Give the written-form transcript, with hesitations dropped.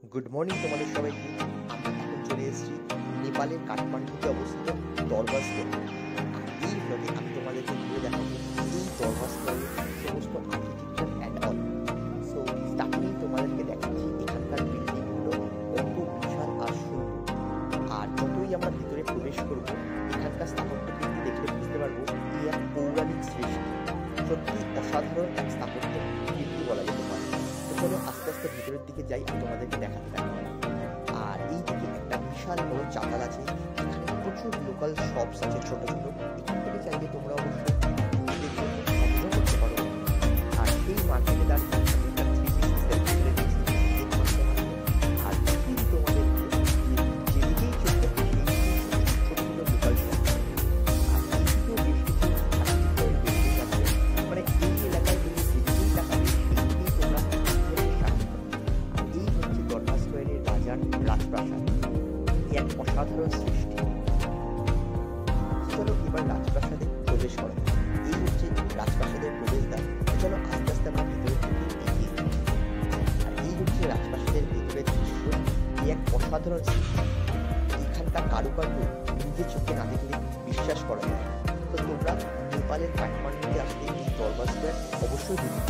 Good morning তোমাদের সবাইকে। আমি এখন চলে এসেছি নেপালের কাঠমান্ডুতে অবস্থিত দরবার স্কোয়ার। আর এই ব্লগে আমি তোমাদেরকে ঘুরে দেখাবো এই দরবার স্কোয়ারের সমস্ত আর্কিটেকচার অ্যান্ড অল। সো স্টার্টিংয়ে তোমাদেরকে দেখাচ্ছি এখানকার বিল্ডিংগুলো কত বিশাল আর সুন্দর। আর যতই আমরা ভিতরে প্রবেশ করব এখানকার স্থাপত্য কীর্তি দেখলে বুঝতে পারবো এই এক পৌরাণিক সৃষ্টি, সত্যি অসাধারণ এক স্থাপত্য কীর্তি বলা যেতে পারে। তো চলো আস্তে আস্তে ভিতরের দিকে যাই, আমি তোমাদেরকে দেখাতে থাকি। আর এই দিকে একটা বিশাল বড় চাতাল আছে, এখানে প্রচুর লোকাল শপস আছে ছোট ছোট। এখান থেকে চাইলে তোমরা অবশ্যই নিজেদের জন্য সংগ্রহ করতে পারো। আর সেই মার্কেটে দাঁড়িয়ে আমি একটা 3 piece সেলফি তুলে দিয়েছি, দেখতে পাচ্ছ। আর ঠিক তোমাদেরকে যেদিকেই চোখ যাবে সেই দিকেই ছোট ছোট লোকাল শপ। আর এইদিকেও বেশ কিছু আর্টিফিশিয়াল বিল্ডিং আছে, মানে এই এলাকায় তুমি যেদিকেই তাকাবে সেইদিকেই তোমরা ইতিহাসের সাক্ষী পাবে। আর এই হচ্ছে দরবার স্কোয়ারের রাজার রাজপ্রাসাদ, এক অসাধারণ সৃষ্টি। চলো এবার রাজপ্রাসাদে প্রবেশ করা যাক। এই হচ্ছে রাজপ্রাসাদের প্রবেশদ্বার। চলো আস্তে আস্তে আমরা ভিতরের দিকে এগিয়ে যাই। আর এই হচ্ছে রাজপ্রাসাদের ভেতরের দৃশ্য, এই এক অসাধারণ সৃষ্টি। এখানকার কারুকার্য নিজের চোখে না দেখলে বিশ্বাস করা যায় না। তো তোমরা নেপালের কাঠমান্ডুতে আসলে এই দরবার স্কোয়ার অবশ্যই ভিজিট